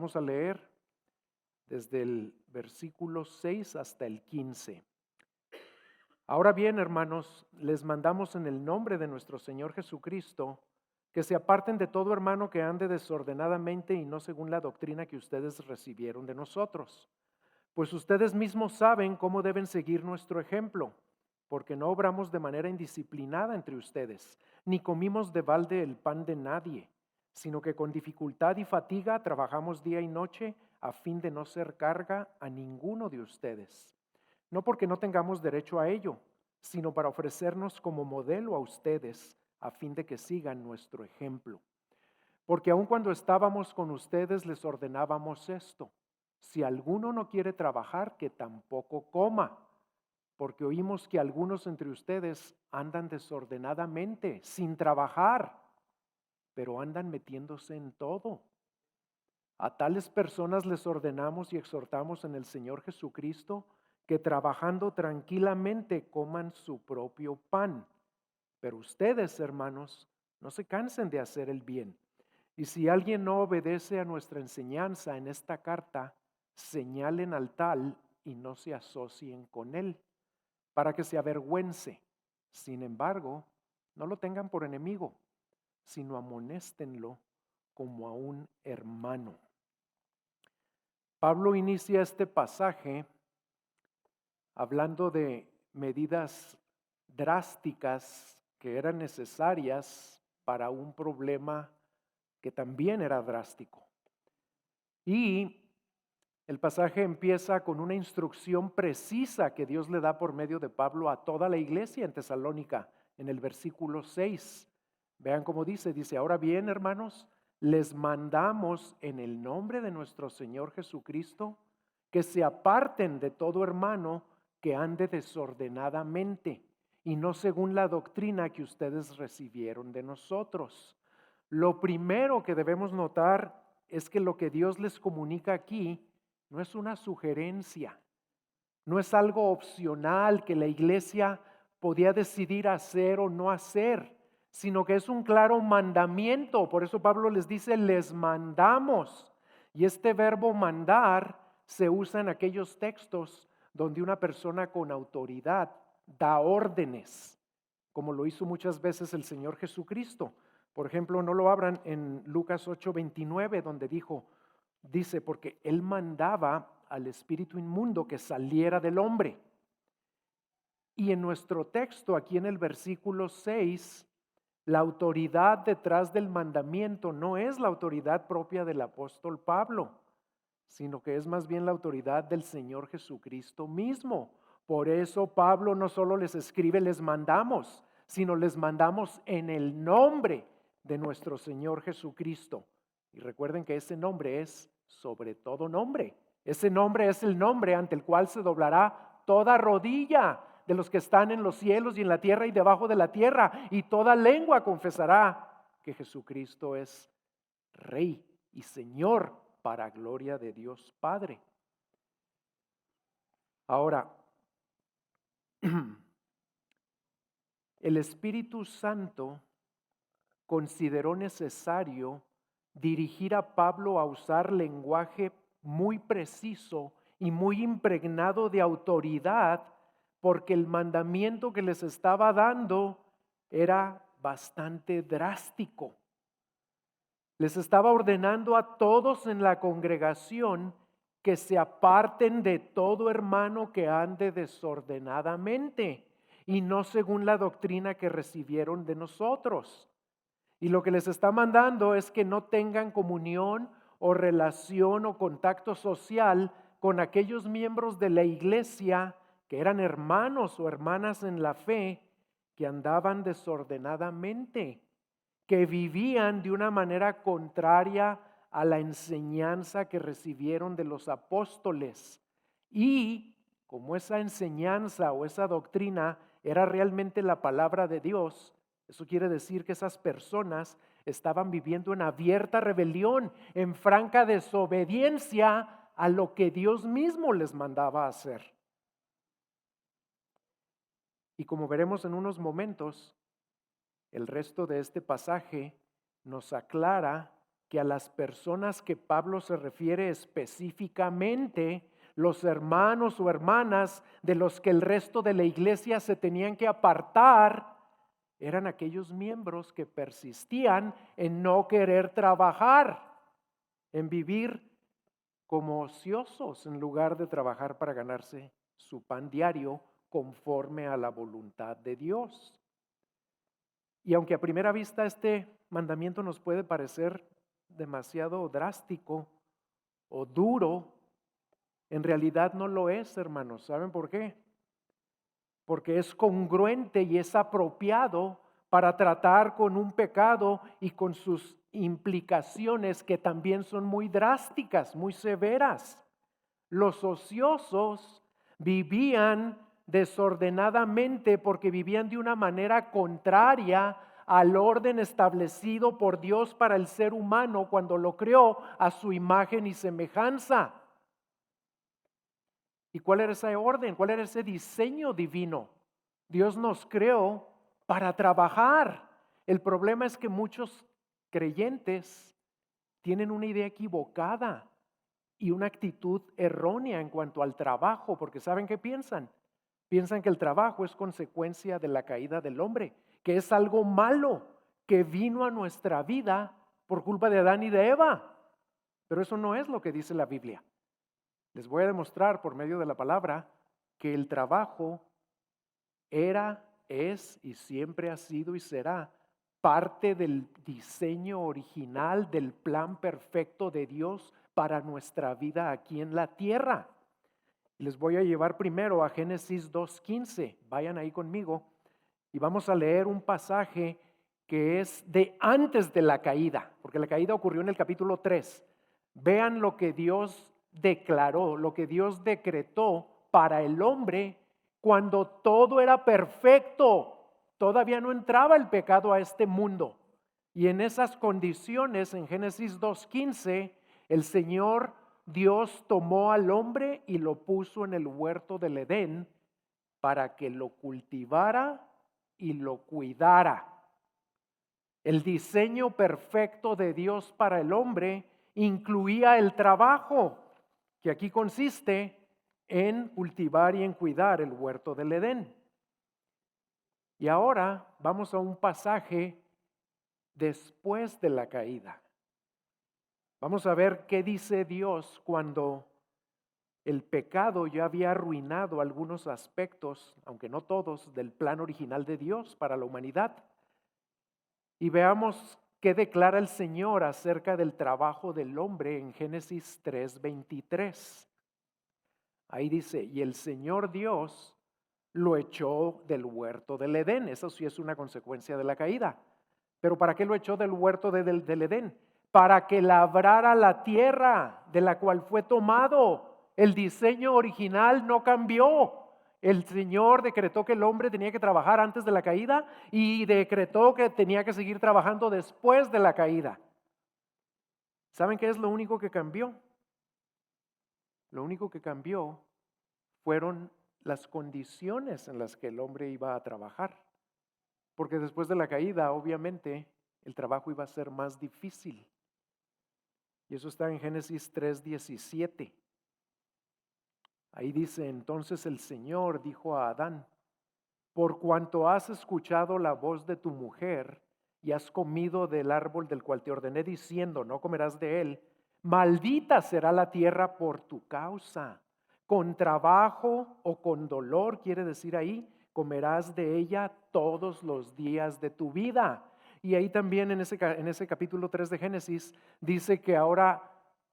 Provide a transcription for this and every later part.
Vamos a leer desde el versículo 6 hasta el 15. Ahora bien, hermanos, les mandamos en el nombre de nuestro Señor Jesucristo que se aparten de todo hermano que ande desordenadamente y no según la doctrina que ustedes recibieron de nosotros. Pues ustedes mismos saben cómo deben seguir nuestro ejemplo, porque no obramos de manera indisciplinada entre ustedes, ni comimos de balde el pan de nadie, sino que con dificultad y fatiga trabajamos día y noche a fin de no ser carga a ninguno de ustedes. No porque no tengamos derecho a ello, sino para ofrecernos como modelo a ustedes, a fin de que sigan nuestro ejemplo. Porque aun cuando estábamos con ustedes les ordenábamos esto: si alguno no quiere trabajar, que tampoco coma, porque oímos que algunos entre ustedes andan desordenadamente, sin trabajar, pero andan metiéndose en todo. A tales personas les ordenamos y exhortamos en el Señor Jesucristo que trabajando tranquilamente coman su propio pan. Pero ustedes, hermanos, no se cansen de hacer el bien. Y si alguien no obedece a nuestra enseñanza en esta carta, señalen al tal y no se asocien con él, para que se avergüence. Sin embargo, no lo tengan por enemigo, sino amonéstenlo como a un hermano. Pablo inicia este pasaje hablando de medidas drásticas que eran necesarias para un problema que también era drástico. Y el pasaje empieza con una instrucción precisa que Dios le da por medio de Pablo a toda la iglesia en Tesalónica, en el versículo 6. Vean cómo dice, ahora bien, hermanos, les mandamos en el nombre de nuestro Señor Jesucristo que se aparten de todo hermano que ande desordenadamente y no según la doctrina que ustedes recibieron de nosotros. Lo primero que debemos notar es que lo que Dios les comunica aquí no es una sugerencia, no es algo opcional que la iglesia podía decidir hacer o no hacer, sino que es un claro mandamiento. Por eso Pablo les dice, les mandamos. Y este verbo mandar se usa en aquellos textos donde una persona con autoridad da órdenes, como lo hizo muchas veces el Señor Jesucristo. Por ejemplo, no lo abran en Lucas 8:29, donde dice, porque él mandaba al espíritu inmundo que saliera del hombre. Y en nuestro texto, aquí en el versículo 6, la autoridad detrás del mandamiento no es la autoridad propia del apóstol Pablo, sino que es más bien la autoridad del Señor Jesucristo mismo. Por eso Pablo no solo les escribe, les mandamos, sino les mandamos en el nombre de nuestro Señor Jesucristo. Y recuerden que ese nombre es sobre todo nombre. Ese nombre es el nombre ante el cual se doblará toda rodilla de los que están en los cielos y en la tierra y debajo de la tierra, y toda lengua confesará que Jesucristo es Rey y Señor para gloria de Dios Padre. Ahora, el Espíritu Santo consideró necesario dirigir a Pablo a usar lenguaje muy preciso y muy impregnado de autoridad, porque el mandamiento que les estaba dando era bastante drástico. Les estaba ordenando a todos en la congregación que se aparten de todo hermano que ande desordenadamente y no según la doctrina que recibieron de nosotros. Y lo que les está mandando es que no tengan comunión o relación o contacto social con aquellos miembros de la iglesia que eran hermanos o hermanas en la fe que andaban desordenadamente, que vivían de una manera contraria a la enseñanza que recibieron de los apóstoles. Y como esa enseñanza o esa doctrina era realmente la palabra de Dios, eso quiere decir que esas personas estaban viviendo en abierta rebelión, en franca desobediencia a lo que Dios mismo les mandaba hacer. Y como veremos en unos momentos, el resto de este pasaje nos aclara que a las personas que Pablo se refiere específicamente, los hermanos o hermanas de los que el resto de la iglesia se tenían que apartar, eran aquellos miembros que persistían en no querer trabajar, en vivir como ociosos en lugar de trabajar para ganarse su pan diario conforme a la voluntad de Dios. Y aunque a primera vista este mandamiento nos puede parecer demasiado drástico o duro, en realidad no lo es, hermanos. ¿Saben por qué? Porque es congruente y es apropiado para tratar con un pecado y con sus implicaciones que también son muy drásticas, muy severas. Los ociosos vivían desordenadamente porque vivían de una manera contraria al orden establecido por Dios para el ser humano cuando lo creó a su imagen y semejanza. ¿Y cuál era ese orden? ¿Cuál era ese diseño divino? Dios nos creó para trabajar. El problema es que muchos creyentes tienen una idea equivocada y una actitud errónea en cuanto al trabajo, porque ¿saben qué piensan? Piensan que el trabajo es consecuencia de la caída del hombre, que es algo malo que vino a nuestra vida por culpa de Adán y de Eva. Pero eso no es lo que dice la Biblia. Les voy a demostrar por medio de la palabra que el trabajo era, es y siempre ha sido y será parte del diseño original, del plan perfecto de Dios para nuestra vida aquí en la tierra. Les voy a llevar primero a Génesis 2:15. Vayan ahí conmigo y vamos a leer un pasaje que es de antes de la caída, porque la caída ocurrió en el capítulo 3. Vean lo que Dios declaró, lo que Dios decretó para el hombre cuando todo era perfecto. Todavía no entraba el pecado a este mundo. Y en esas condiciones, en Génesis 2:15, el Señor Dios tomó al hombre y lo puso en el huerto del Edén para que lo cultivara y lo cuidara. El diseño perfecto de Dios para el hombre incluía el trabajo, que aquí consiste en cultivar y en cuidar el huerto del Edén. Y ahora vamos a un pasaje después de la caída. Vamos a ver qué dice Dios cuando el pecado ya había arruinado algunos aspectos, aunque no todos, del plan original de Dios para la humanidad. Y veamos qué declara el Señor acerca del trabajo del hombre en Génesis 3:23. Ahí dice, y el Señor Dios lo echó del huerto del Edén. Eso sí es una consecuencia de la caída. Pero ¿para qué lo echó del huerto del Edén? Para que labrara la tierra de la cual fue tomado. El diseño original no cambió. El Señor decretó que el hombre tenía que trabajar antes de la caída y decretó que tenía que seguir trabajando después de la caída. ¿Saben qué es lo único que cambió? Lo único que cambió fueron las condiciones en las que el hombre iba a trabajar. Porque después de la caída, obviamente, el trabajo iba a ser más difícil. Y eso está en Génesis 3:17. Ahí dice, entonces el Señor dijo a Adán, por cuanto has escuchado la voz de tu mujer y has comido del árbol del cual te ordené diciendo, no comerás de él, maldita será la tierra por tu causa. Con trabajo o con dolor, quiere decir ahí, comerás de ella todos los días de tu vida. Y ahí también en ese capítulo 3 de Génesis dice que ahora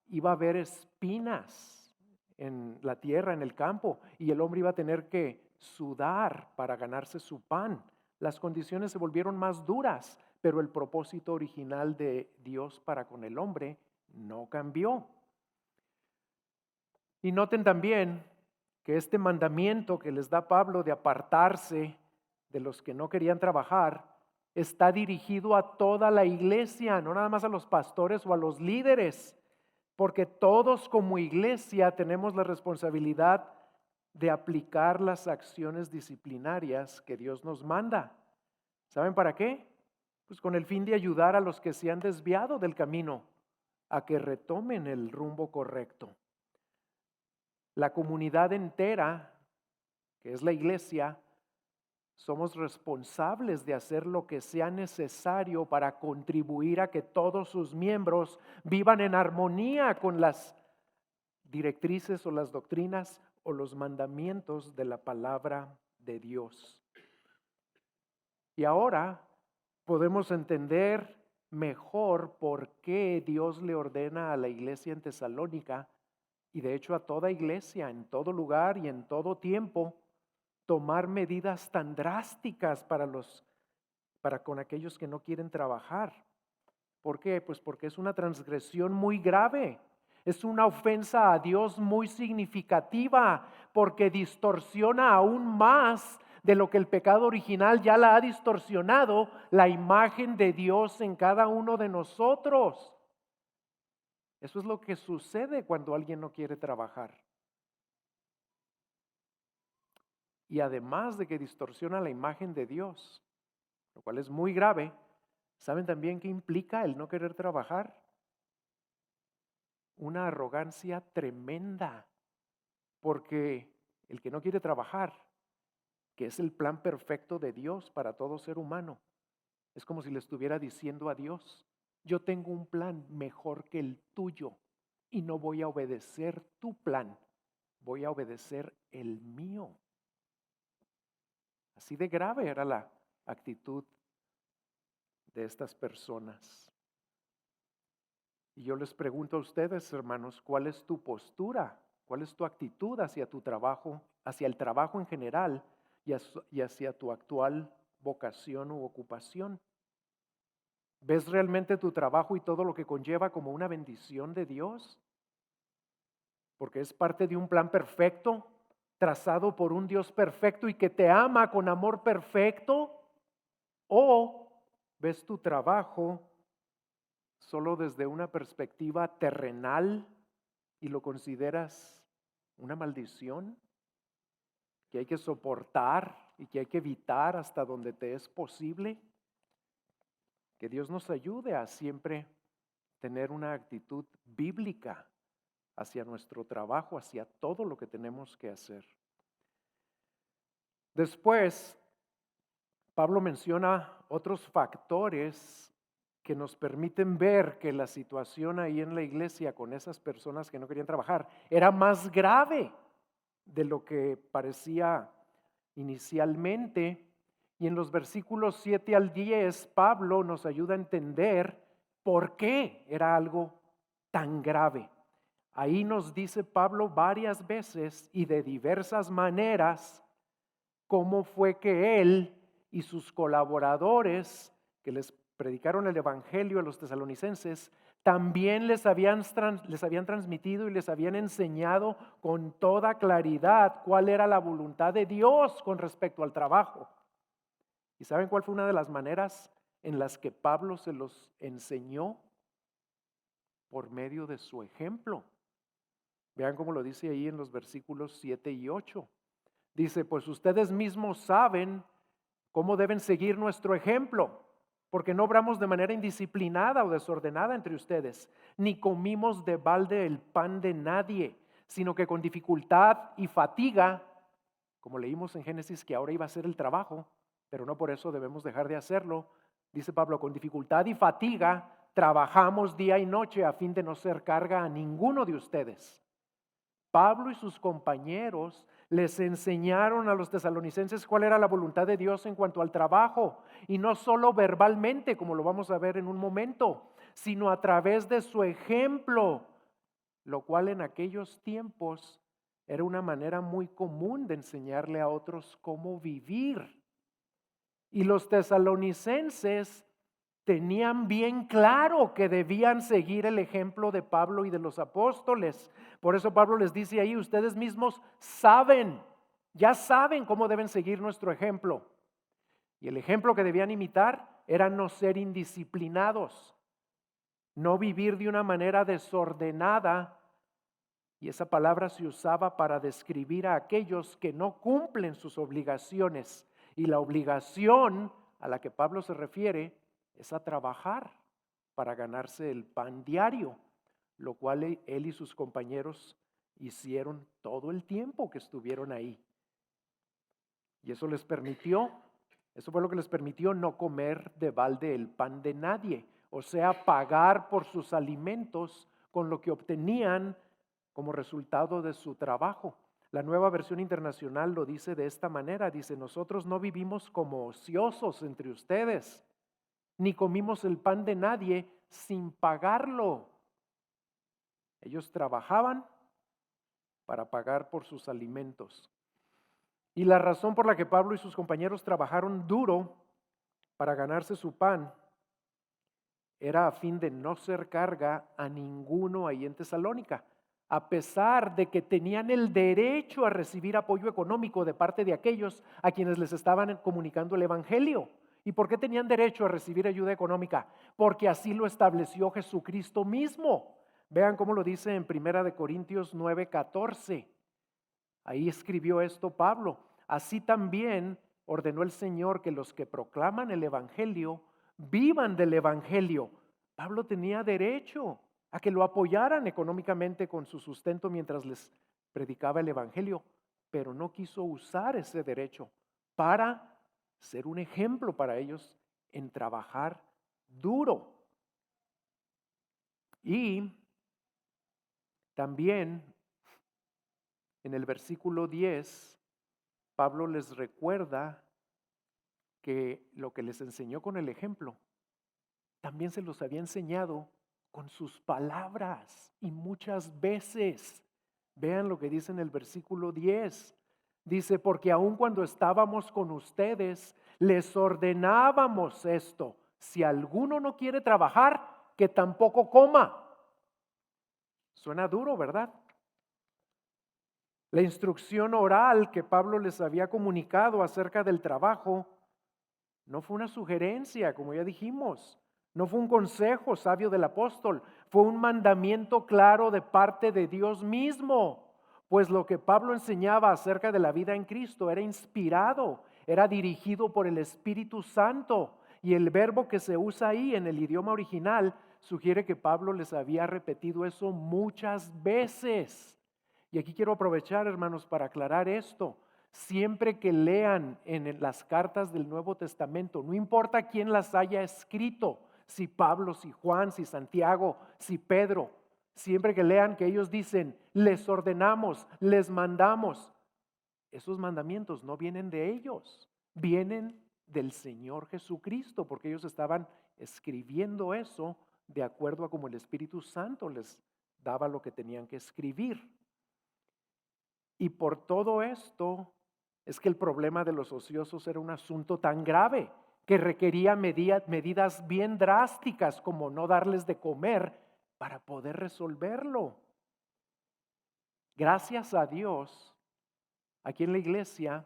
iba a haber espinas en la tierra, en el campo, y el hombre iba a tener que sudar para ganarse su pan. Las condiciones se volvieron más duras, pero el propósito original de Dios para con el hombre no cambió. Y noten también que este mandamiento que les da Pablo de apartarse de los que no querían trabajar está dirigido a toda la iglesia, no nada más a los pastores o a los líderes, porque todos como iglesia tenemos la responsabilidad de aplicar las acciones disciplinarias que Dios nos manda. ¿Saben para qué? Pues con el fin de ayudar a los que se han desviado del camino, a que retomen el rumbo correcto. La comunidad entera, que es la iglesia, somos responsables de hacer lo que sea necesario para contribuir a que todos sus miembros vivan en armonía con las directrices o las doctrinas o los mandamientos de la palabra de Dios. Y ahora podemos entender mejor por qué Dios le ordena a la iglesia en Tesalónica, y de hecho a toda iglesia, en todo lugar y en todo tiempo, tomar medidas tan drásticas para con aquellos que no quieren trabajar. ¿Por qué? Pues porque es una transgresión muy grave. Es una ofensa a Dios muy significativa, porque distorsiona aún más de lo que el pecado original ya la ha distorsionado, la imagen de Dios en cada uno de nosotros. Eso es lo que sucede cuando alguien no quiere trabajar. Y además de que distorsiona la imagen de Dios, lo cual es muy grave, ¿saben también qué implica el no querer trabajar? Una arrogancia tremenda, porque el que no quiere trabajar, que es el plan perfecto de Dios para todo ser humano, es como si le estuviera diciendo a Dios: yo tengo un plan mejor que el tuyo y no voy a obedecer tu plan, voy a obedecer el mío. Así de grave era la actitud de estas personas. Y yo les pregunto a ustedes, hermanos, ¿cuál es tu postura? ¿Cuál es tu actitud hacia tu trabajo, hacia el trabajo en general y hacia tu actual vocación u ocupación? ¿Ves realmente tu trabajo y todo lo que conlleva como una bendición de Dios? Porque es parte de un plan perfecto, trazado por un Dios perfecto y que te ama con amor perfecto. ¿O ves tu trabajo solo desde una perspectiva terrenal y lo consideras una maldición que hay que soportar y que hay que evitar hasta donde te es posible? Que Dios nos ayude a siempre tener una actitud bíblica hacia nuestro trabajo, hacia todo lo que tenemos que hacer. Después, Pablo menciona otros factores que nos permiten ver que la situación ahí en la iglesia con esas personas que no querían trabajar era más grave de lo que parecía inicialmente. Y en los versículos 7 al 10, Pablo nos ayuda a entender por qué era algo tan grave. Ahí nos dice Pablo varias veces y de diversas maneras cómo fue que él y sus colaboradores que les predicaron el evangelio a los tesalonicenses también les habían transmitido y les habían enseñado con toda claridad cuál era la voluntad de Dios con respecto al trabajo. ¿Y saben cuál fue una de las maneras en las que Pablo se los enseñó? Por medio de su ejemplo. Vean cómo lo dice ahí en los versículos 7 y 8. Dice: pues ustedes mismos saben cómo deben seguir nuestro ejemplo, porque no obramos de manera indisciplinada o desordenada entre ustedes, ni comimos de balde el pan de nadie, sino que con dificultad y fatiga, como leímos en Génesis que ahora iba a ser el trabajo, pero no por eso debemos dejar de hacerlo. Dice Pablo: con dificultad y fatiga trabajamos día y noche a fin de no ser carga a ninguno de ustedes. Pablo y sus compañeros les enseñaron a los tesalonicenses cuál era la voluntad de Dios en cuanto al trabajo, y no solo verbalmente, como lo vamos a ver en un momento, sino a través de su ejemplo, lo cual en aquellos tiempos era una manera muy común de enseñarle a otros cómo vivir. Y los tesalonicenses tenían bien claro que debían seguir el ejemplo de Pablo y de los apóstoles. Por eso Pablo les dice ahí: ustedes mismos saben, ya saben cómo deben seguir nuestro ejemplo. Y el ejemplo que debían imitar era no ser indisciplinados, no vivir de una manera desordenada. Y esa palabra se usaba para describir a aquellos que no cumplen sus obligaciones. Y la obligación a la que Pablo se refiere es a trabajar para ganarse el pan diario. lo cual él y sus compañeros hicieron todo el tiempo que estuvieron ahí. Y eso fue lo que les permitió no comer de balde el pan de nadie, o sea, pagar por sus alimentos con lo que obtenían como resultado de su trabajo. La Nueva Versión Internacional lo dice de esta manera, dice: nosotros no vivimos como ociosos entre ustedes, ni comimos el pan de nadie sin pagarlo. Ellos trabajaban para pagar por sus alimentos. Y la razón por la que Pablo y sus compañeros trabajaron duro para ganarse su pan era a fin de no ser carga a ninguno ahí en Tesalónica, a pesar de que tenían el derecho a recibir apoyo económico de parte de aquellos a quienes les estaban comunicando el evangelio. ¿Y por qué tenían derecho a recibir ayuda económica? Porque así lo estableció Jesucristo mismo. Vean cómo lo dice en 1 Corintios 9:14. Ahí escribió esto Pablo: así también ordenó el Señor que los que proclaman el evangelio vivan del evangelio. Pablo tenía derecho a que lo apoyaran económicamente con su sustento mientras les predicaba el evangelio, pero no quiso usar ese derecho para ser un ejemplo para ellos en trabajar duro. Y también en el versículo 10, Pablo les recuerda que lo que les enseñó con el ejemplo, también se los había enseñado con sus palabras y muchas veces. Vean lo que dice en el versículo 10. Dice: porque aun cuando estábamos con ustedes, les ordenábamos esto: si alguno no quiere trabajar, que tampoco coma. Suena duro, ¿verdad? La instrucción oral que Pablo les había comunicado acerca del trabajo no fue una sugerencia, como ya dijimos. No fue un consejo sabio del apóstol. Fue un mandamiento claro de parte de Dios mismo. Pues lo que Pablo enseñaba acerca de la vida en Cristo era inspirado, era dirigido por el Espíritu Santo. Y el verbo que se usa ahí en el idioma original sugiere que Pablo les había repetido eso muchas veces. Y aquí quiero aprovechar, hermanos, para aclarar esto. Siempre que lean en las cartas del Nuevo Testamento, no importa quién las haya escrito, si Pablo, si Juan, si Santiago, si Pedro, siempre que lean que ellos dicen: les ordenamos, les mandamos, esos mandamientos no vienen de ellos, vienen del Señor Jesucristo, porque ellos estaban escribiendo eso de acuerdo a como el Espíritu Santo les daba lo que tenían que escribir. Y por todo esto es que el problema de los ociosos era un asunto tan grave que requería medidas bien drásticas, como no darles de comer, para poder resolverlo. Gracias a Dios, aquí en la iglesia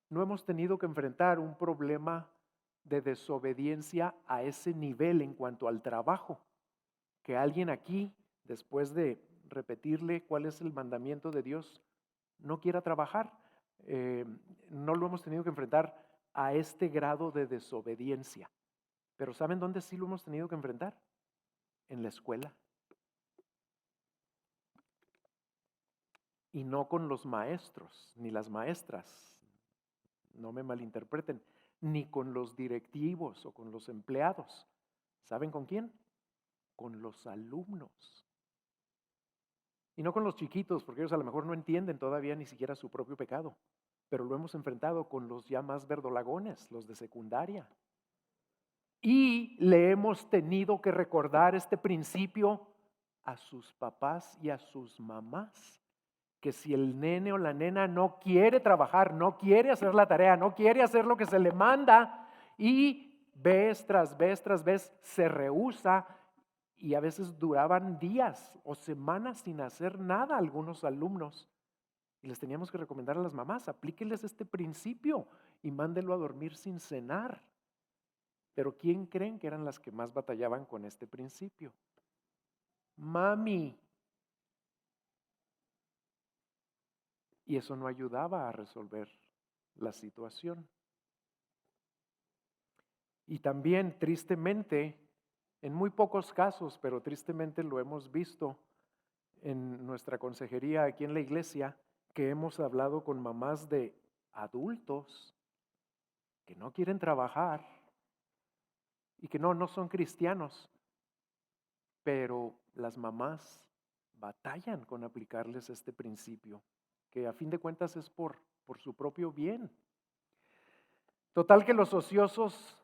no hemos tenido que enfrentar un problema de desobediencia a ese nivel en cuanto al trabajo. Que alguien aquí, después de repetirle cuál es el mandamiento de Dios, no quiera trabajar. No lo hemos tenido que enfrentar a este grado de desobediencia. Pero ¿saben dónde sí lo hemos tenido que enfrentar? En la escuela. Y no con los maestros ni las maestras, no me malinterpreten, ni con los directivos o con los empleados. ¿Saben con quién? Con los alumnos. Y no con los chiquitos, porque ellos a lo mejor no entienden todavía ni siquiera su propio pecado. Pero lo hemos enfrentado con los ya más verdolagones, los de secundaria. Y le hemos tenido que recordar este principio a sus papás y a sus mamás. Que si el nene o la nena no quiere trabajar, no quiere hacer la tarea, no quiere hacer lo que se le manda, y vez tras vez tras vez se rehúsa, y a veces duraban días o semanas sin hacer nada algunos alumnos. Y les teníamos que recomendar a las mamás: aplíquenles este principio y mándenlo a dormir sin cenar. Pero ¿quién creen que eran las que más batallaban con este principio? Mami. Y eso no ayudaba a resolver la situación. Y también, tristemente, en muy pocos casos, pero tristemente lo hemos visto, en nuestra consejería aquí en la iglesia que hemos hablado con mamás de adultos que no quieren trabajar y que no son cristianos, pero las mamás batallan con aplicarles este principio, que a fin de cuentas es por su propio bien. Total que los ociosos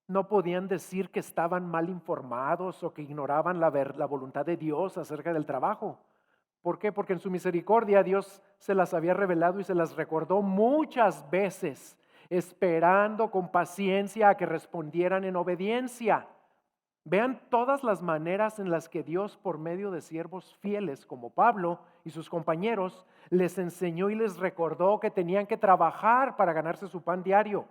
no podían decir que estaban mal informados o que ignoraban la voluntad de Dios acerca del trabajo. ¿Por qué? Porque en su misericordia Dios se las había revelado y se las recordó muchas veces, esperando con paciencia a que respondieran en obediencia. Vean todas las maneras en las que Dios, por medio de siervos fieles como Pablo y sus compañeros, les enseñó y les recordó que tenían que trabajar para ganarse su pan diario.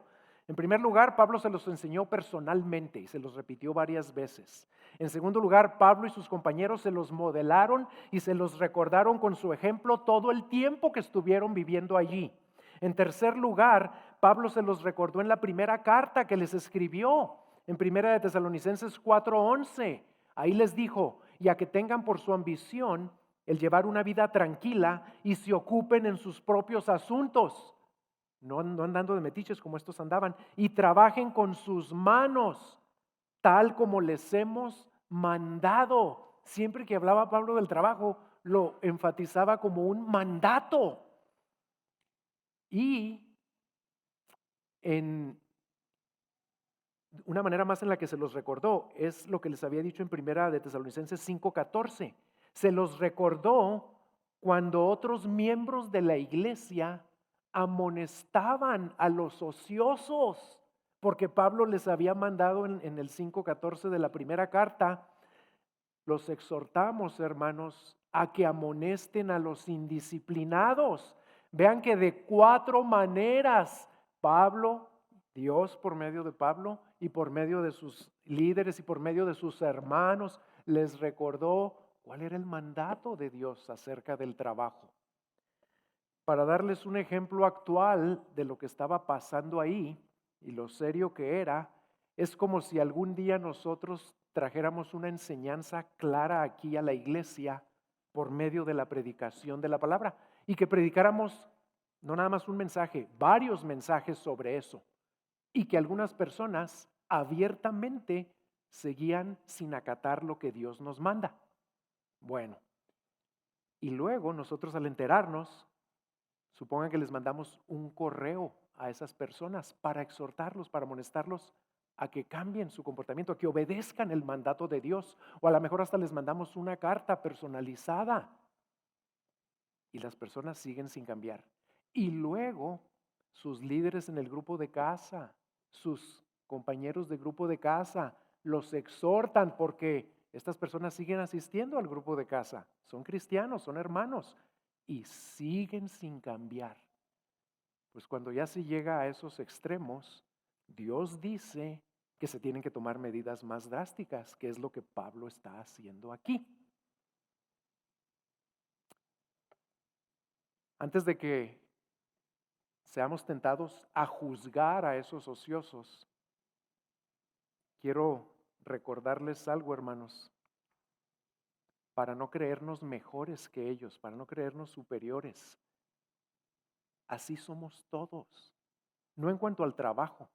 En primer lugar, Pablo se los enseñó personalmente y se los repitió varias veces. En segundo lugar, Pablo y sus compañeros se los modelaron y se los recordaron con su ejemplo todo el tiempo que estuvieron viviendo allí. En tercer lugar, Pablo se los recordó en la primera carta que les escribió, en primera de Tesalonicenses 4:11. Ahí les dijo, y a que tengan por su ambición el llevar una vida tranquila y se ocupen en sus propios asuntos, no andando de metiches como estos andaban, y trabajen con sus manos, tal como les hemos mandado. Siempre que hablaba Pablo del trabajo, lo enfatizaba como un mandato. Y en una manera más en la que se los recordó es lo que les había dicho en primera de Tesalonicenses 5:14. Se los recordó cuando otros miembros de la iglesia amonestaban a los ociosos, porque Pablo les había mandado en el 5:14 de la primera carta: los exhortamos, hermanos, a que amonesten a los indisciplinados. Vean que de 4 maneras Pablo, Dios por medio de Pablo y por medio de sus líderes y por medio de sus hermanos, les recordó cuál era el mandato de Dios acerca del trabajo. Para darles un ejemplo actual de lo que estaba pasando ahí y lo serio que era, es como si algún día nosotros trajéramos una enseñanza clara aquí a la iglesia por medio de la predicación de la palabra y que predicáramos no nada más un mensaje, varios mensajes sobre eso, y que algunas personas abiertamente seguían sin acatar lo que Dios nos manda. Bueno, y luego nosotros al enterarnos, supongan que les mandamos un correo a esas personas para exhortarlos, para amonestarlos a que cambien su comportamiento, a que obedezcan el mandato de Dios. O a lo mejor hasta les mandamos una carta personalizada y las personas siguen sin cambiar. Y luego sus líderes en el grupo de casa, sus compañeros de grupo de casa, los exhortan porque estas personas siguen asistiendo al grupo de casa. Son cristianos, son hermanos y siguen sin cambiar. Pues cuando ya se llega a esos extremos, Dios dice que se tienen que tomar medidas más drásticas, que es lo que Pablo está haciendo aquí. Antes de que seamos tentados a juzgar a esos ociosos, quiero recordarles algo, hermanos, para no creernos mejores que ellos, para no creernos superiores. Así somos todos, no en cuanto al trabajo,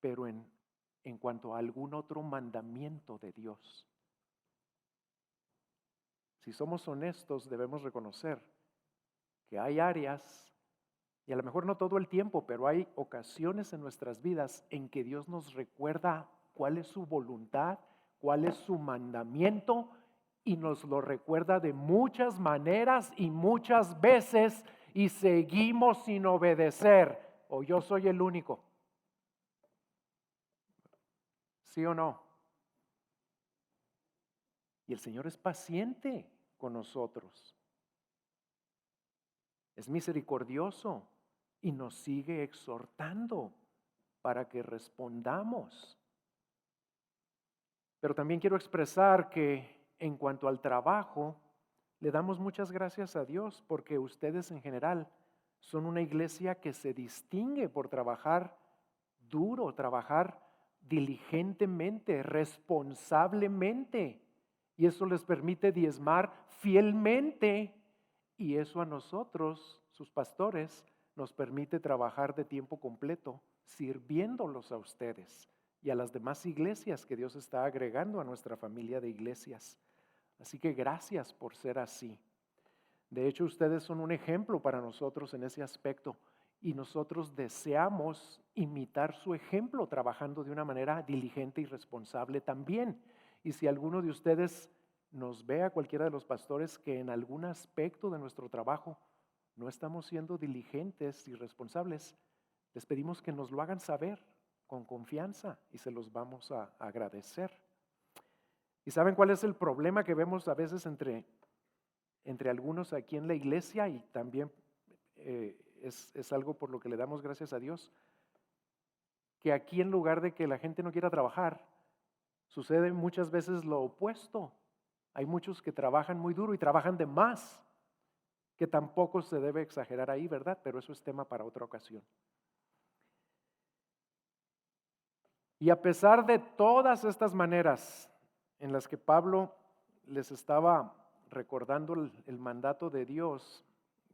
pero en cuanto a algún otro mandamiento de Dios. Si somos honestos, debemos reconocer que hay áreas, y a lo mejor no todo el tiempo, pero hay ocasiones en nuestras vidas en que Dios nos recuerda cuál es su voluntad, cuál es su mandamiento, y nos lo recuerda de muchas maneras y muchas veces, y seguimos sin obedecer. ¿O yo soy el único? ¿Sí o no? Y el Señor es paciente con nosotros. Es misericordioso y nos sigue exhortando para que respondamos. Pero también quiero expresar que en cuanto al trabajo, le damos muchas gracias a Dios porque ustedes en general son una iglesia que se distingue por trabajar duro, trabajar diligentemente, responsablemente. Y eso les permite diezmar fielmente. Y eso a nosotros, sus pastores, nos permite trabajar de tiempo completo, sirviéndolos a ustedes y a las demás iglesias que Dios está agregando a nuestra familia de iglesias. Así que gracias por ser así. De hecho, ustedes son un ejemplo para nosotros en ese aspecto y nosotros deseamos imitar su ejemplo trabajando de una manera diligente y responsable también. Y si alguno de ustedes nos ve a cualquiera de los pastores que en algún aspecto de nuestro trabajo no estamos siendo diligentes y responsables, les pedimos que nos lo hagan saber con confianza y se los vamos a agradecer. ¿Y saben cuál es el problema que vemos a veces entre algunos aquí en la iglesia? Y también es algo por lo que le damos gracias a Dios, que aquí en lugar de que la gente no quiera trabajar, sucede muchas veces lo opuesto. Hay muchos que trabajan muy duro y trabajan de más, que tampoco se debe exagerar ahí, ¿verdad? Pero eso es tema para otra ocasión. Y a pesar de todas estas maneras en las que Pablo les estaba recordando el mandato de Dios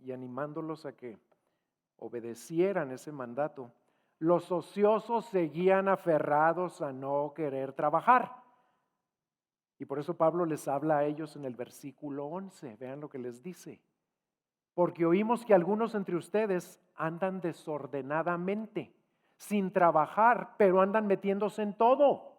y animándolos a que obedecieran ese mandato, los ociosos seguían aferrados a no querer trabajar. Y por eso Pablo les habla a ellos en el versículo 11. Vean lo que les dice. Porque oímos que algunos entre ustedes andan desordenadamente, sin trabajar, pero andan metiéndose en todo.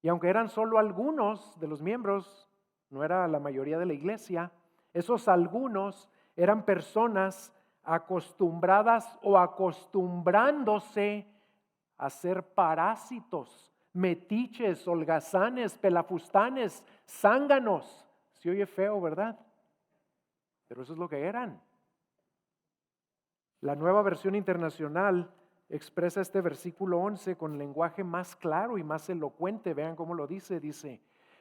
Y aunque eran solo algunos de los miembros, no era la mayoría de la iglesia, esos algunos eran personas acostumbradas o acostumbrándose a ser parásitos, metiches, holgazanes, pelafustanes, zánganos. Se oye feo, ¿verdad? Pero eso es lo que eran. La Nueva Versión Internacional expresa este versículo 11 con lenguaje más claro y más elocuente. Vean cómo lo dice. Dice,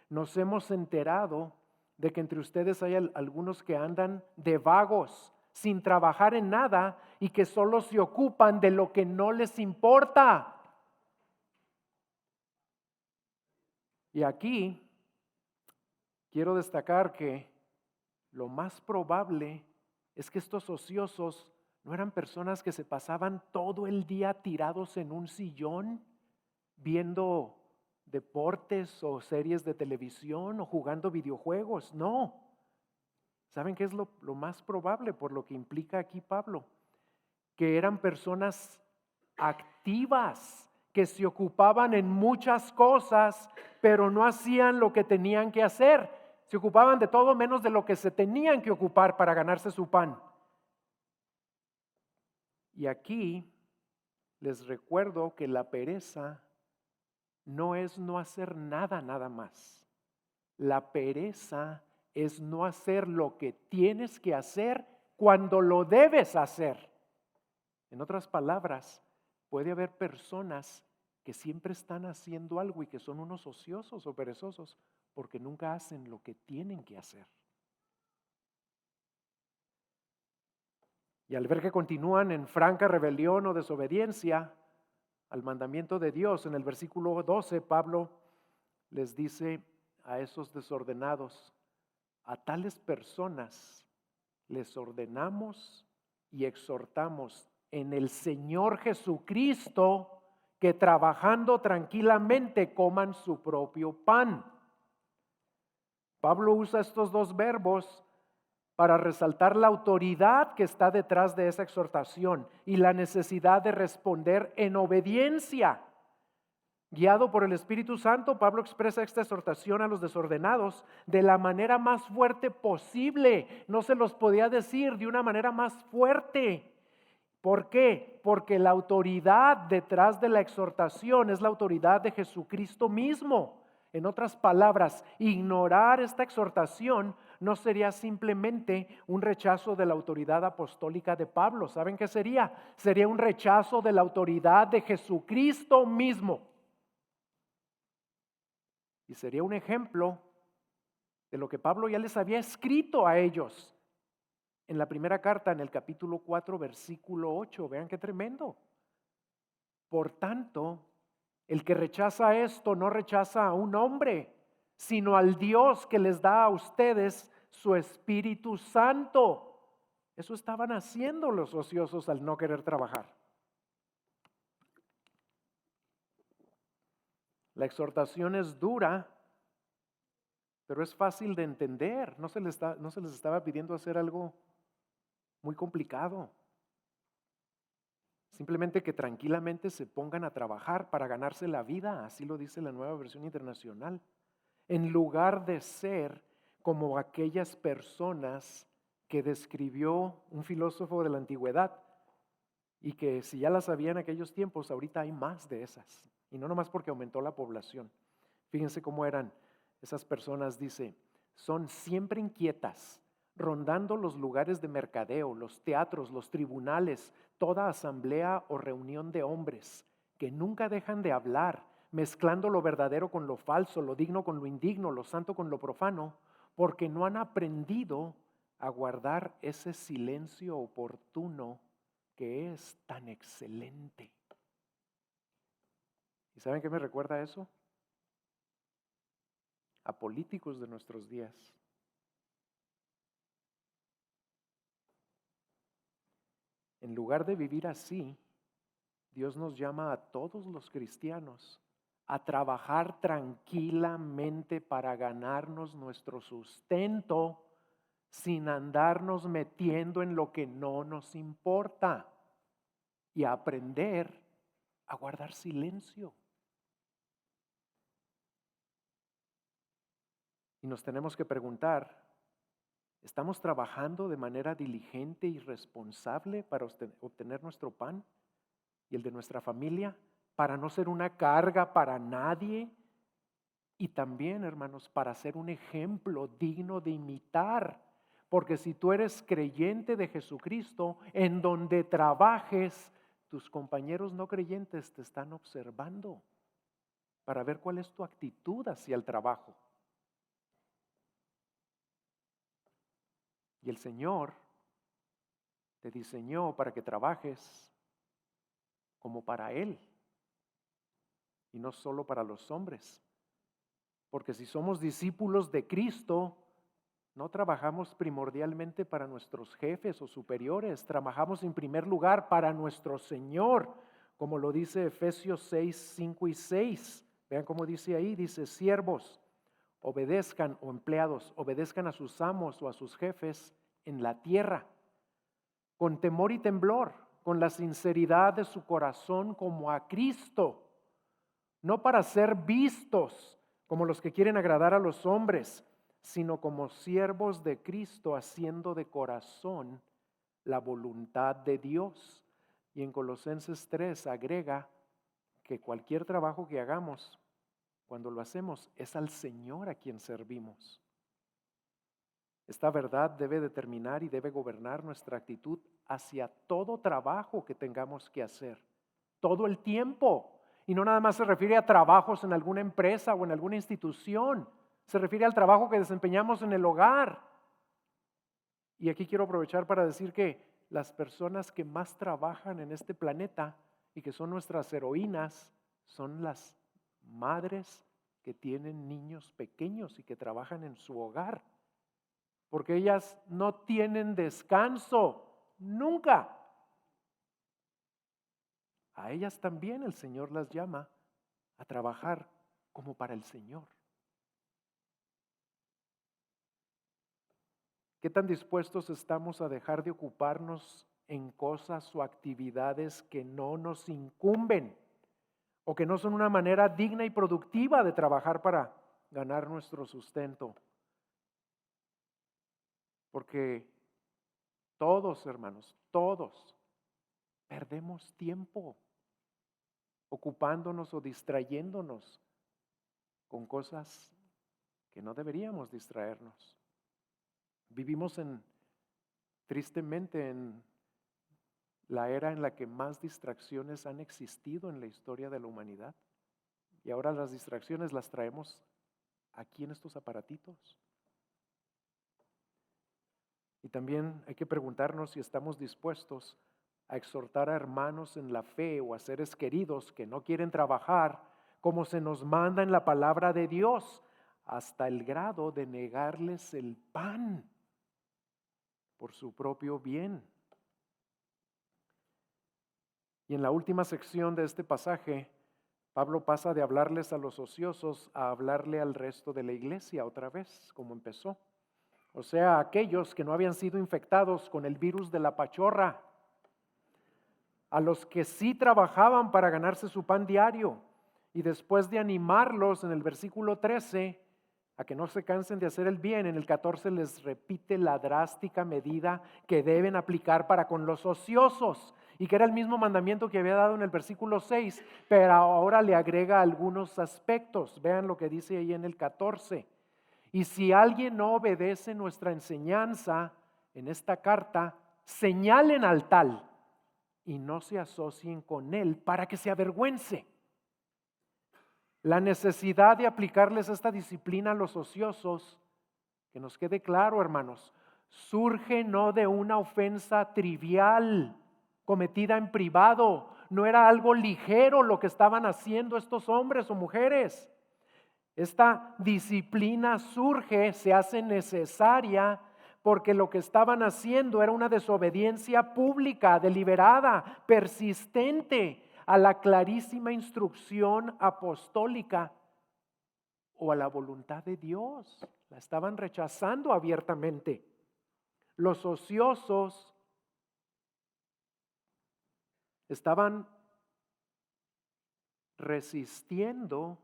nos hemos enterado de que entre ustedes hay algunos que andan de vagos, sin trabajar en nada y que solo se ocupan de lo que no les importa. Y aquí quiero destacar que lo más probable es que estos ociosos no eran personas que se pasaban todo el día tirados en un sillón viendo deportes o series de televisión o jugando videojuegos. No. ¿Saben qué es lo más probable por lo que implica aquí Pablo? Que eran personas activas, que se ocupaban en muchas cosas, pero no hacían lo que tenían que hacer. Se ocupaban de todo menos de lo que se tenían que ocupar para ganarse su pan. Y aquí les recuerdo que la pereza no es no hacer nada, nada más. La pereza es no hacer lo que tienes que hacer cuando lo debes hacer. En otras palabras, puede haber personas que siempre están haciendo algo y que son unos ociosos o perezosos porque nunca hacen lo que tienen que hacer. Y al ver que continúan en franca rebelión o desobediencia al mandamiento de Dios, en el versículo 12, Pablo les dice a esos desordenados, a tales personas les ordenamos y exhortamos en el Señor Jesucristo que trabajando tranquilamente coman su propio pan. Pablo usa estos dos verbos para resaltar la autoridad que está detrás de esa exhortación y la necesidad de responder en obediencia. Guiado por el Espíritu Santo, Pablo expresa esta exhortación a los desordenados de la manera más fuerte posible. No se los podía decir de una manera más fuerte. ¿Por qué? Porque la autoridad detrás de la exhortación es la autoridad de Jesucristo mismo. En otras palabras, ignorar esta exhortación no sería simplemente un rechazo de la autoridad apostólica de Pablo. ¿Saben qué sería? Sería un rechazo de la autoridad de Jesucristo mismo. Y sería un ejemplo de lo que Pablo ya les había escrito a ellos en la primera carta, en el capítulo 4, versículo 8. Vean qué tremendo. Por tanto, el que rechaza esto no rechaza a un hombre, sino al Dios que les da a ustedes su Espíritu Santo. Eso estaban haciendo los ociosos al no querer trabajar. La exhortación es dura, pero es fácil de entender. No se les estaba pidiendo hacer algo muy complicado. Simplemente que tranquilamente se pongan a trabajar para ganarse la vida, así lo dice la Nueva Versión Internacional. En lugar de ser como aquellas personas que describió un filósofo de la antigüedad y que si ya las había en aquellos tiempos, ahorita hay más de esas. Y no nomás porque aumentó la población. Fíjense cómo eran esas personas, dice, son siempre inquietas, rondando los lugares de mercadeo, los teatros, los tribunales, toda asamblea o reunión de hombres, que nunca dejan de hablar, mezclando lo verdadero con lo falso, lo digno con lo indigno, lo santo con lo profano, porque no han aprendido a guardar ese silencio oportuno que es tan excelente. ¿Y saben qué me recuerda eso? A políticos de nuestros días. En lugar de vivir así, Dios nos llama a todos los cristianos a trabajar tranquilamente para ganarnos nuestro sustento sin andarnos metiendo en lo que no nos importa y a aprender a guardar silencio. Y nos tenemos que preguntar, ¿estamos trabajando de manera diligente y responsable para obtener nuestro pan y el de nuestra familia, para no ser una carga para nadie? Y también, hermanos, para ser un ejemplo digno de imitar. Porque si tú eres creyente de Jesucristo, en donde trabajes, tus compañeros no creyentes te están observando para ver cuál es tu actitud hacia el trabajo. Y el Señor te diseñó para que trabajes como para Él y no solo para los hombres. Porque si somos discípulos de Cristo, no trabajamos primordialmente para nuestros jefes o superiores, trabajamos en primer lugar para nuestro Señor, como lo dice Efesios 6, 5 y 6. Vean cómo dice ahí, dice, siervos, obedezcan, o empleados, obedezcan a sus amos o a sus jefes en la tierra, con temor y temblor, con la sinceridad de su corazón como a Cristo, no para ser vistos como los que quieren agradar a los hombres, sino como siervos de Cristo, haciendo de corazón la voluntad de Dios. Y en Colosenses 3 agrega que cualquier trabajo que hagamos, cuando lo hacemos, es al Señor a quien servimos. Esta verdad debe determinar y debe gobernar nuestra actitud hacia todo trabajo que tengamos que hacer, todo el tiempo. Y no nada más se refiere a trabajos en alguna empresa o en alguna institución, se refiere al trabajo que desempeñamos en el hogar. Y aquí quiero aprovechar para decir que las personas que más trabajan en este planeta y que son nuestras heroínas son las madres que tienen niños pequeños y que trabajan en su hogar. Porque ellas no tienen descanso, nunca. A ellas también el Señor las llama a trabajar como para el Señor. ¿Qué tan dispuestos estamos a dejar de ocuparnos en cosas o actividades que no nos incumben o que no son una manera digna y productiva de trabajar para ganar nuestro sustento? Porque todos, hermanos, todos perdemos tiempo ocupándonos o distrayéndonos con cosas que no deberíamos distraernos. Vivimos tristemente en la era en la que más distracciones han existido en la historia de la humanidad. Y ahora las distracciones las traemos aquí en estos aparatitos. Y también hay que preguntarnos si estamos dispuestos a exhortar a hermanos en la fe o a seres queridos que no quieren trabajar como se nos manda en la palabra de Dios, hasta el grado de negarles el pan por su propio bien. Y en la última sección de este pasaje, Pablo pasa de hablarles a los ociosos a hablarle al resto de la iglesia otra vez, como empezó. O sea, aquellos que no habían sido infectados con el virus de la pachorra, a los que sí trabajaban para ganarse su pan diario. Y después de animarlos en el versículo 13, a que no se cansen de hacer el bien, en el 14 les repite la drástica medida que deben aplicar para con los ociosos, y que era el mismo mandamiento que había dado en el versículo 6, pero ahora le agrega algunos aspectos. Vean lo que dice ahí en el 14. Y si alguien no obedece nuestra enseñanza en esta carta, señalen al tal y no se asocien con él para que se avergüence. La necesidad de aplicarles esta disciplina a los ociosos, que nos quede claro, hermanos, surge no de una ofensa trivial cometida en privado. No era algo ligero lo que estaban haciendo estos hombres o mujeres. Esta disciplina surge, se hace necesaria porque lo que estaban haciendo era una desobediencia pública, deliberada, persistente a la clarísima instrucción apostólica o a la voluntad de Dios. La estaban rechazando abiertamente. Los ociosos estaban resistiendo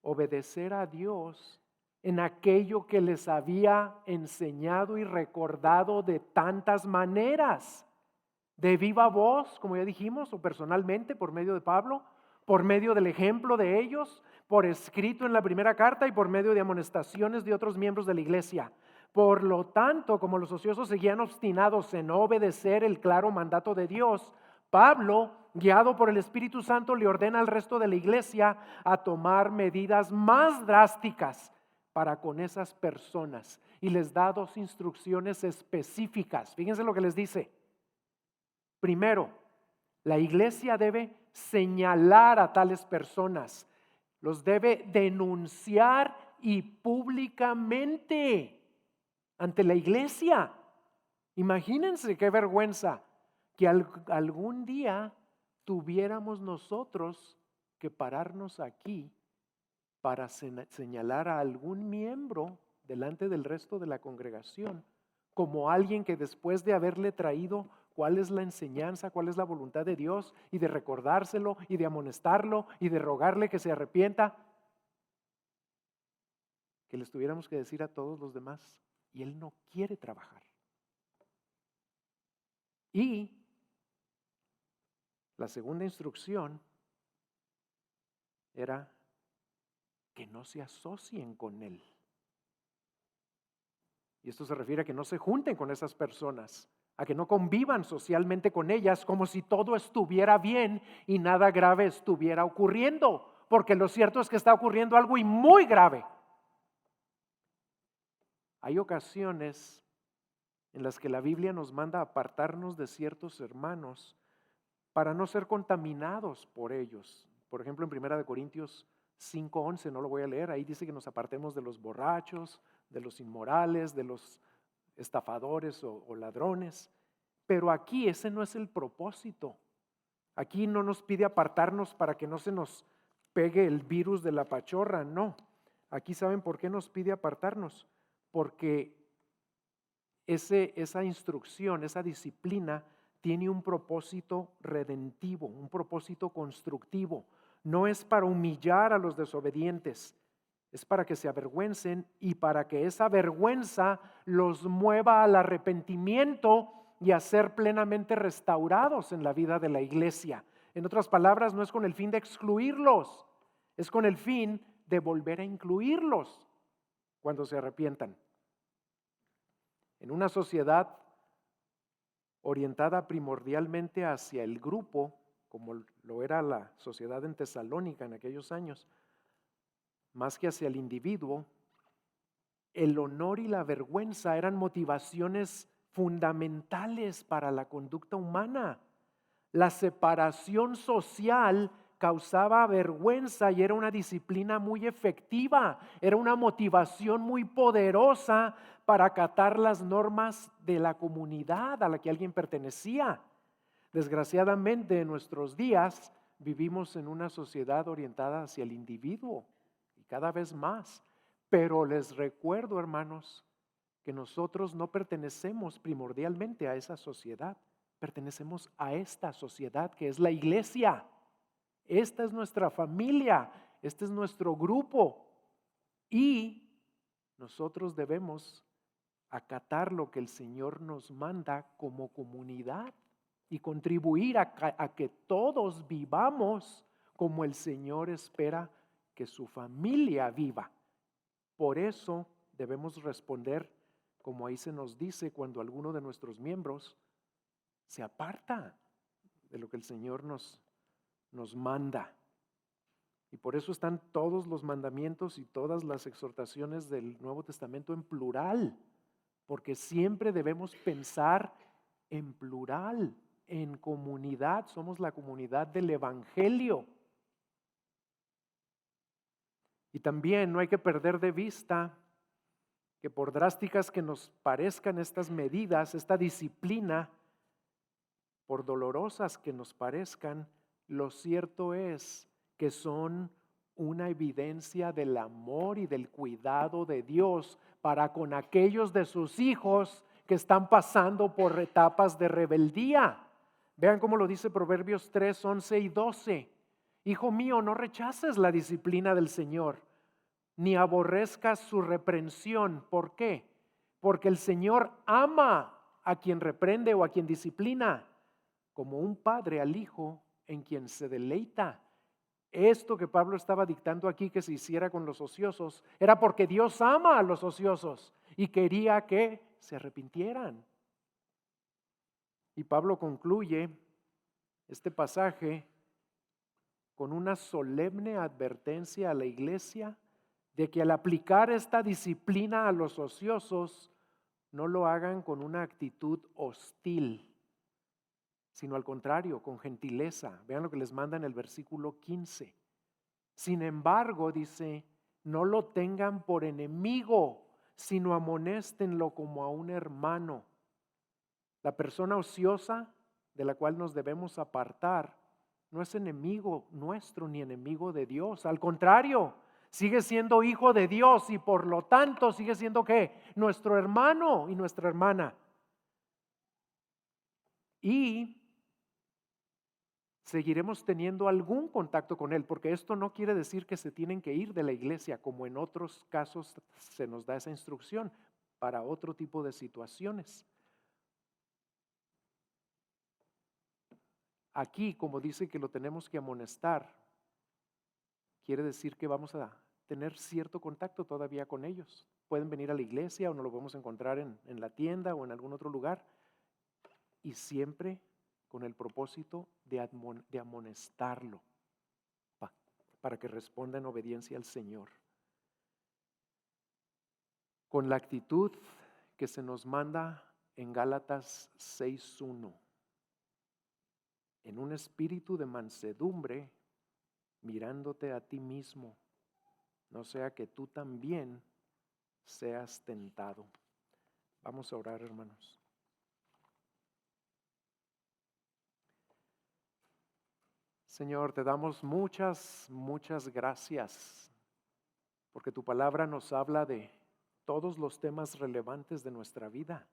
obedecer a Dios en aquello que les había enseñado y recordado de tantas maneras, de viva voz, como ya dijimos, o personalmente por medio de Pablo, por medio del ejemplo de ellos, por escrito en la primera carta y por medio de amonestaciones de otros miembros de la iglesia. Por lo tanto, como los ociosos seguían obstinados en no obedecer el claro mandato de Dios, Pablo, guiado por el Espíritu Santo, le ordena al resto de la iglesia a tomar medidas más drásticas para con esas personas y les da dos instrucciones específicas. Fíjense lo que les dice. Primero, la iglesia debe señalar a tales personas, los debe denunciar y públicamente ante la iglesia. Imagínense qué vergüenza que algún día tuviéramos nosotros que pararnos aquí para señalar a algún miembro delante del resto de la congregación como alguien que después de haberle traído cuál es la enseñanza, cuál es la voluntad de Dios y de recordárselo y de amonestarlo y de rogarle que se arrepienta, que les tuviéramos que decir a todos los demás, y él no quiere trabajar. Y la segunda instrucción era que no se asocien con él. Y esto se refiere a que no se junten con esas personas, a que no convivan socialmente con ellas como si todo estuviera bien y nada grave estuviera ocurriendo, porque lo cierto es que está ocurriendo algo y muy grave. Hay ocasiones en las que la Biblia nos manda a apartarnos de ciertos hermanos para no ser contaminados por ellos. Por ejemplo, en 1 Corintios 5:11, no lo voy a leer, ahí dice que nos apartemos de los borrachos, de los inmorales, de los estafadores o ladrones. Pero aquí ese no es el propósito. Aquí no nos pide apartarnos para que no se nos pegue el virus de la pachorra, no. Aquí ¿saben por qué nos pide apartarnos? Porque esa instrucción, esa disciplina tiene un propósito redentivo, un propósito constructivo. No es para humillar a los desobedientes, es para que se avergüencen y para que esa vergüenza los mueva al arrepentimiento y a ser plenamente restaurados en la vida de la iglesia. En otras palabras, no es con el fin de excluirlos, es con el fin de volver a incluirlos cuando se arrepientan. En una sociedad orientada primordialmente hacia el grupo, como lo era la sociedad en Tesalónica en aquellos años, más que hacia el individuo, el honor y la vergüenza eran motivaciones fundamentales para la conducta humana. La separación social causaba vergüenza y era una disciplina muy efectiva, era una motivación muy poderosa para acatar las normas de la comunidad a la que alguien pertenecía. Desgraciadamente, en nuestros días vivimos en una sociedad orientada hacia el individuo y cada vez más. Pero les recuerdo, hermanos, que nosotros no pertenecemos primordialmente a esa sociedad, pertenecemos a esta sociedad que es la iglesia. Esta es nuestra familia, este es nuestro grupo y nosotros debemos acatar lo que el Señor nos manda como comunidad y contribuir a que todos vivamos como el Señor espera que su familia viva. Por eso debemos responder como ahí se nos dice cuando alguno de nuestros miembros se aparta de lo que el Señor nos manda. Y por eso están todos los mandamientos y todas las exhortaciones del Nuevo Testamento en plural, porque siempre debemos pensar en plural, en comunidad. Somos la comunidad del Evangelio. Y también no hay que perder de vista que por drásticas que nos parezcan estas medidas, esta disciplina, por dolorosas que nos parezcan, lo cierto es que son una evidencia del amor y del cuidado de Dios para con aquellos de sus hijos que están pasando por etapas de rebeldía. Vean cómo lo dice Proverbios 3, 11 y 12. Hijo mío, no rechaces la disciplina del Señor, ni aborrezcas su reprensión. ¿Por qué? Porque el Señor ama a quien reprende o a quien disciplina, como un padre al hijo en quien se deleita. Esto que Pablo estaba dictando aquí que se hiciera con los ociosos era porque Dios ama a los ociosos y quería que se arrepintieran. Y Pablo concluye este pasaje con una solemne advertencia a la iglesia de que al aplicar esta disciplina a los ociosos no lo hagan con una actitud hostil, sino al contrario, con gentileza. Vean lo que les manda en el versículo 15. Sin embargo, dice, no lo tengan por enemigo, sino amonéstenlo como a un hermano. La persona ociosa de la cual nos debemos apartar no es enemigo nuestro ni enemigo de Dios. Al contrario, sigue siendo hijo de Dios y por lo tanto sigue siendo ¿qué? Nuestro hermano y nuestra hermana. Y seguiremos teniendo algún contacto con él, porque esto no quiere decir que se tienen que ir de la iglesia, como en otros casos se nos da esa instrucción para otro tipo de situaciones. Aquí, como dice que lo tenemos que amonestar, quiere decir que vamos a tener cierto contacto todavía con ellos. Pueden venir a la iglesia o nos lo podemos encontrar en la tienda o en algún otro lugar, y siempre con el propósito de amonestarlo para que responda en obediencia al Señor. Con la actitud que se nos manda en Gálatas 6:1, en un espíritu de mansedumbre, mirándote a ti mismo, no sea que tú también seas tentado. Vamos a orar, hermanos. Señor, te damos muchas gracias, porque tu palabra nos habla de todos los temas relevantes de nuestra vida.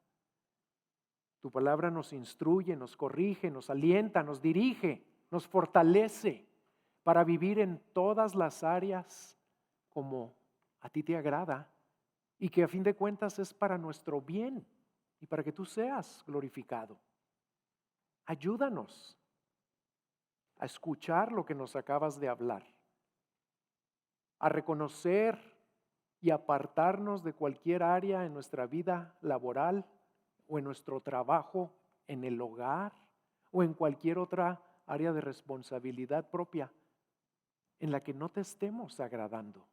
Tu palabra nos instruye, nos corrige, nos alienta, nos dirige, nos fortalece para vivir en todas las áreas como a ti te agrada y que a fin de cuentas es para nuestro bien y para que tú seas glorificado. Ayúdanos a escuchar lo que nos acabas de hablar, a reconocer y apartarnos de cualquier área en nuestra vida laboral o en nuestro trabajo, en el hogar o en cualquier otra área de responsabilidad propia en la que no te estemos agradando,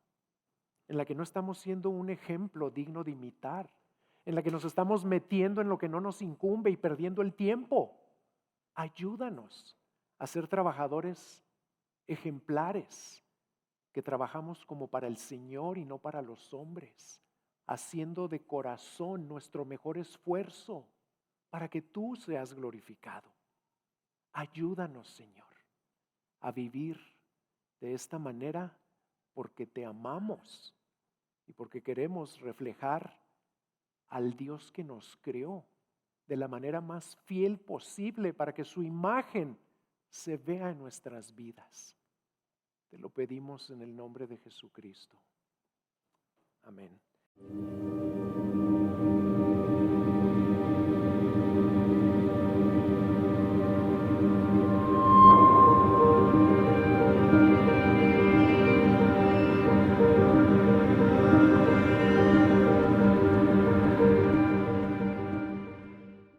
en la que no estamos siendo un ejemplo digno de imitar, en la que nos estamos metiendo en lo que no nos incumbe y perdiendo el tiempo. Ayúdanos a ser trabajadores ejemplares, que trabajamos como para el Señor y no para los hombres, haciendo de corazón nuestro mejor esfuerzo para que tú seas glorificado. Ayúdanos, Señor, a vivir de esta manera porque te amamos y porque queremos reflejar al Dios que nos creó de la manera más fiel posible para que su imagen se vea en nuestras vidas. Te lo pedimos en el nombre de Jesucristo. Amén.